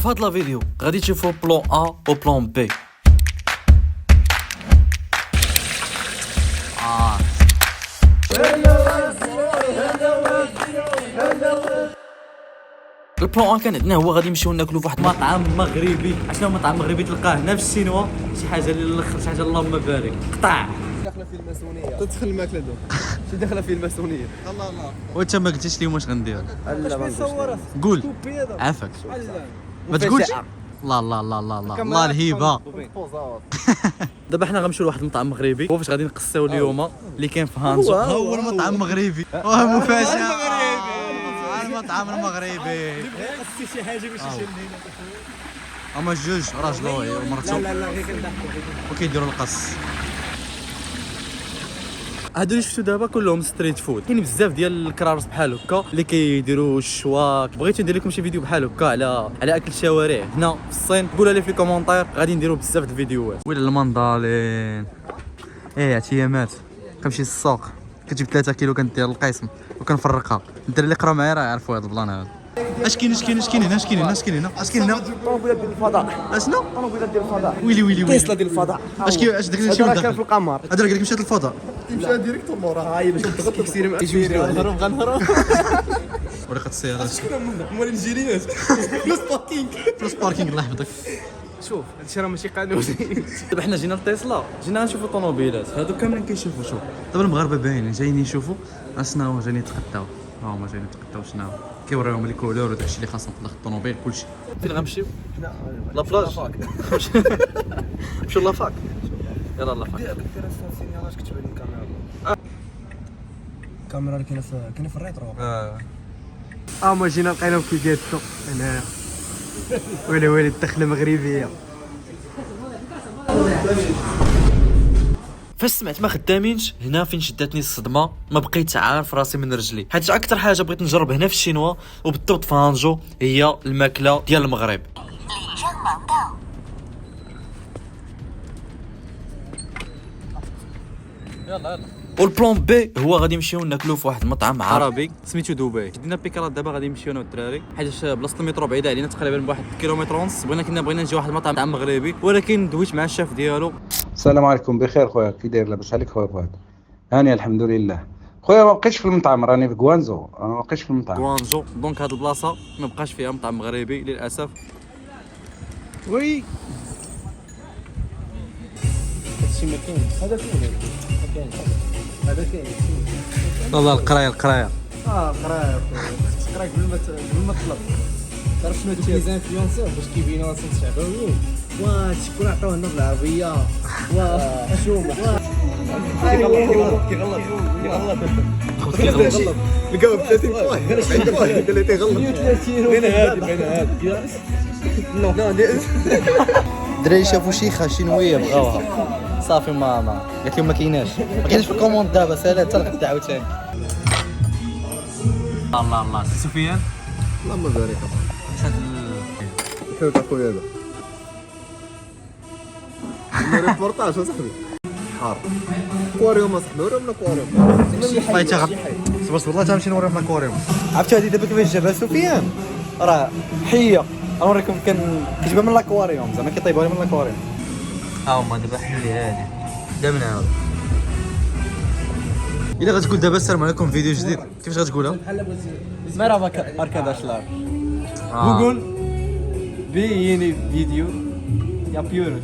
في هاد لا فيديو غادي تشوفوا بلان ا و بلان بي. البلان ا كان عندنا هو غادي نمشيو ناكلو في واحد المطعم مغربي. اشنو مطعم مغربي تلقاه هنا في السينوا، شي حاجه للاخر، شي حاجه اللهم بارك قطع داخله في الماسونيه. تدخل الماكله دو شي داخله في الماسونيه. الله الله. وانت ما قلتيش لي واش غندير. لا ما نصورش. قول عافاك ما تقولش. لا لا لا لا لا الله الهيبه. دابا حنا غنمشيو لواحد المطعم مغربي، هو فاش غادي نقصيو اليوم اللي كاين في هانزو. هو المطعم المغربي. مفاجاه المطعم المغربي. قصتي شي حاجه باش يجي لهنا. هما جوج راجل ومرته لا غير كنضحكوا. وكيديروا القص. هادو اللي شفتو دابا كلهم ستريت فود. كاين بزاف ديال الكرارس بحال هكا اللي كيديروا الشواك. بغيت ندير لكم شي فيديو بحال هكا على اكل الشوارع هنا في الصين. قولوا لي في الكومونتير، غادي نديروا بزاف د الفيديوهات. ويلا المندالين. عتيامات. كنمشي للسوق كتجيب 3 كيلو كندير القسم وكنفرقها. الدراري اللي قراو معايا راه يعرفوا هذا البلان هذا. اش كاين هنا طوموبيله ديال الفضاء. اشنو طوموبيله ديال الفضاء. ويلي تسلا ديال الفضاء. اش داك اللي هذا كان في القمر. هذا قال لك مشات للفضاء. تمشي ديريكت مورا هاي باش تضغط السينما. غنهرب ورقه السيارات مول الجيريات. فلوس باركينغ الله يحفظك. شوف هادشي راه ماشي قانوني. دابا حنا جينا لتسلا، جينا نشوفوا طوموبيلات. هادو كاملين كيشوفوا. شوف دابا المغاربه باينين جايين يشوفوا شنو جايين يتقداو. هما جايين يتقداو شنو كيوريهم لي كولور وداكشي اللي خاصهم في داخل الطوموبيل كلشي. فين غنمشيو؟ لا بلاج. نمشيو لافاك. يلا لافاك. دير اش كتبان لي الكاميرا. الكاميرا اللي كاينه في الريترو. ما جينا لقيناهم كي جاتو هنا. ويلي الدخله مغربيه. فاش سمعت ما خدامينش هنا فين شداتني الصدمه، ما بقيت عارف راسي من رجلي. حيت اكثر حاجه بغيت نجرب هنا في الشينوا وبالضبط في هانجو هي الماكله ديال المغرب. يلا والبلان بي هو غادي نمشيو ناكلو في واحد المطعم عربي سميتو دبي. شدينا بيكرات دابا غادي نمشيو انا والدراري، حيت بلاصه المترو بعيده علينا تقريبا بواحد كيلومتر ونص. بغينا نجي واحد المطعم مغربي، ولكن دويت مع الشاف ديالو. السلام عليكم، بخير خويا، كي داير؟ لاباس عليك خويا فؤاد؟ هاني الحمد لله خويا. ما بقيتش في المطعم، راني في كوانزو. انا ما بقيتش في المطعم كوانزو. دونك هاد البلاصه ما بقاش فيها مطعم مغربي للاسف. وي هادشي ما كاينش. هذا كاين. هذا كاين. والله القرايه قرايه قرايه قبل ما تطلب. تعرف شنو هادوك لي زانفلونسور باش كيبينوا راسهم شعبويين. شكون عطاوه لنا بالعربيه. شوم كيغلط لقاو ب 30 قال لي تيغلط. بين هادي الدراري شافوا شيخه شينويه بغاوها صافي ما قالت لهم ما كايناش في الكوموند. دابا سالات حتى الغدا عاوتاني. الله سي سفيان اللهم بارك. هاد كيف اخويا هذا ريبورتاج اصاحبي حار كواريوم اصاحبي. وراهم كواريوم فايته غير صبر والله تمشي نوريهم لاكواريوم. عرفتوا هذه دابا كيفاش جابها سفيان؟ راه حيه نوريكم. كتجيبها من لاكواريوم، زعما كيطيبوها من لاكواريوم. هما دابا حلي هادي دا من هذا. الا غتقول دابا السلام عليكم فيديو جديد كيفاش غتقولها؟ ما راه هكذا شلار جوجل بيني فيديو يا بيورس.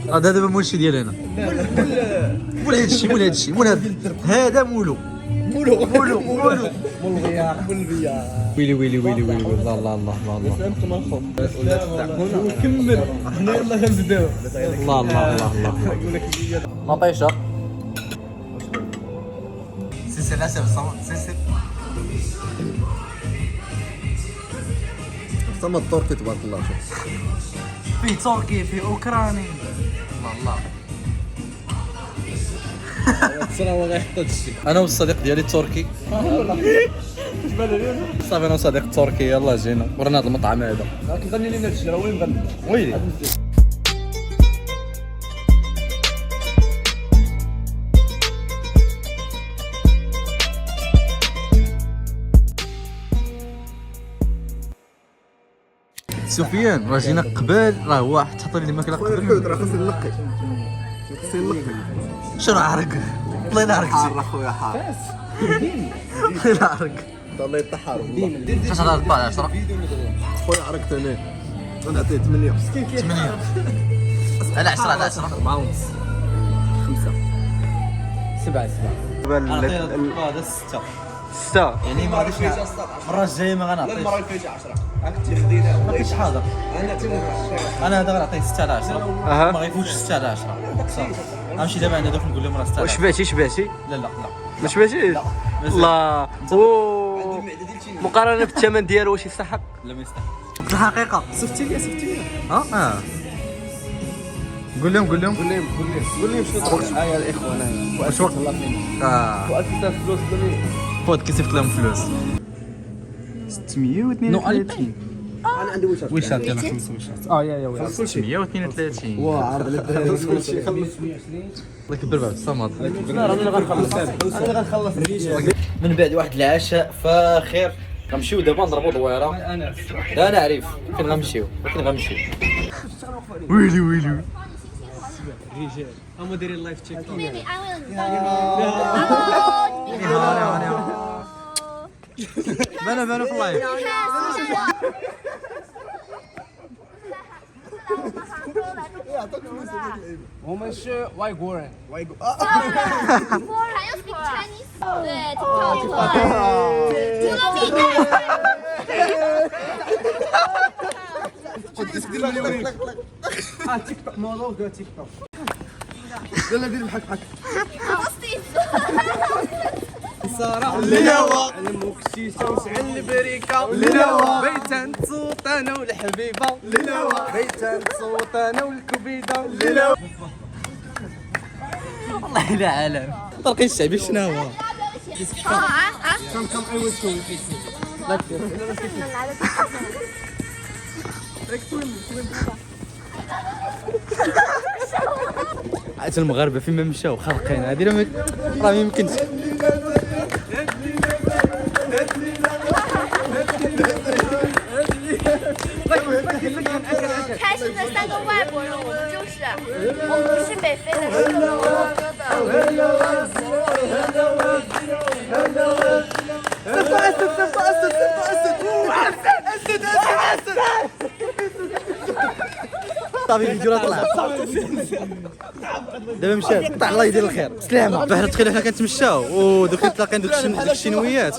هذا دابا مولشي ديال هنا. مول هادشي هذا مول الغياق ويلي الله وكمل. حنا يلا غنبداو. الله مطيشه سلسله سلسله سما التركي تبارك الله. شوف فيه تركي فيه اوكراني. الله السلام غيحط هادشي. انا والصديق ديالي التركي صافي. انا وصديق التركي يلا جينا ورانا هذا المطعم هذا. كنغني لنا هادشي راه وين نغني. ويلي سفيان راه جينا قبل، راه واحد تحط لي الماكله قبل. راه خاصني نلقي شنو عرق؟ الله ينعرك حار اخويا حار الله ينعرك. الله يطحر شحال هذا طالع 10 خويا عرقت انا غنعطيه 8 8 على 10 على 10 4 ونص 5 7 هذا 6 يعني ما غاديش المره الجايه ما غنعطيش. المره اللي فاتت 10 كنتي خدينا ما كنتش حاضر. انا هذا غنعطيه 6 على 10 ما غيفوتش 6 على 10 صافي. غنمشي دابا عند دوك نقول لهم راه 6 على 10. واش شبعتي لا ما شبعتيش الله مقارنه بالثمن ديالو واش يستحق لا ما يستحق الحقيقه. صفتي لي اه قول لهم قول لهم شنو تقول يا الاخوان واش وقت وقت فلوس فوت كسبت لهم فلوس 632 انا عندي وش هاد يا 632 واه عرض للدراري كل شيء خلص الله يكبر باب الصمد. انا اللي غنخلص من بعد واحد العشاء فاخر غنمشيو دابا نضربوا دويره. لا انا عارف فين غنمشيو ويلي الرجال هما دايرين اللايف تشيك توك بنا في اللايف. 我们是外国人还有 speak Chinese，对تيك توك موضوع تيك توك لا دير بحك صراحة الهوا علموك الشيشة وشعل البريكة بيت نتصوت انا والحبيبة بيت نتصوت انا والكبيدة والله لا عالم طرقي الشعبي شنو هو؟ كم اي ويل شو عاد المغاربه فين ما مشاو خالقين هذه راه ما يمكنش.开心的3个外国人，我们不是北非的，是俄罗斯صافي الفيديو راه طلع دابا مشى قطع الله يدير الخير سلامه. فحنا تخيل حنا كنتمشاو ودوك تلاقين دوك الشينويات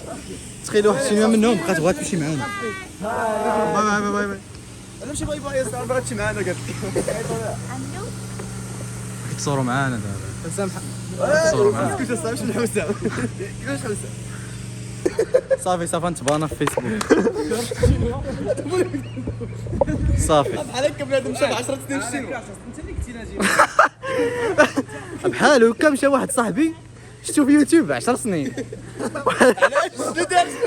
تخيل واحد الشينويه منهم بقات بغات تمشي معانا. باي انا ماشي باي باي صاحبي بغات تمشي معانا قالت كيتصوروا معانا دابا. سامح كيتصوروا معانا كيفاش صاحبي شنو حوسه كيفاش حوسه صافي نتبانا في فيسبوك صافي بحال هكا بنادم مشى 10 سنين في الشينوا انت اللي قلتي ناجي بحال هكا مشى واحد صاحبي شفتو في يوتيوب 10 سنين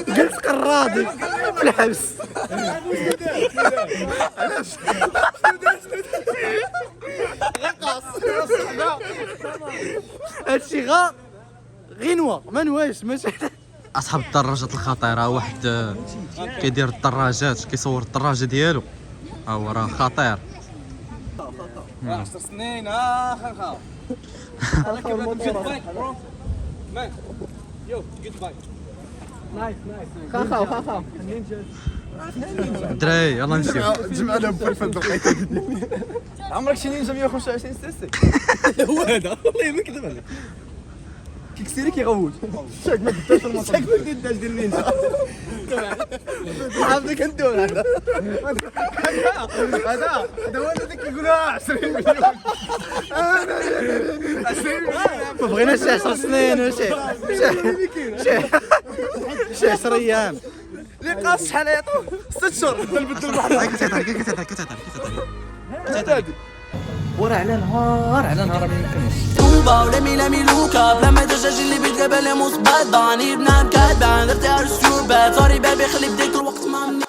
قلت قراضي في الحبس. هادشي غنوه ما نواش ماشي. اصحاب الدراجات الخطيره واحد كيدير الدراجات كيصور الدراجه ديالو ها هو راه خطير 10 سنين اخر انا كمان جود بايك برو مان يو جود بايك نايس خاخا الدراري يلا نمشيو. جمع لهم في الفندق عمرك شي نينجا 125 سي سي هو هذا والله ما كذب عليك كيكسيري كيغوت شاك ما قداش الموطور شاك ما قداش ديال النينجا عافاك كندور هذا هو اللي كيقولوا 20 مليون 20 مليون ما بغيناش شي 10 سنين ولا شي 10 ايام لقاء شحال يعطوا 6 شهور نبدل واحد كتعطي ورا على نهار راه ما يمكنش. توبا ولمي لوكا بلا ما دجاج اللي بيتقبل مصبات ضاني بنام كاتبان درتي على السيور بات صاري بابي خلي بديك الوقت ما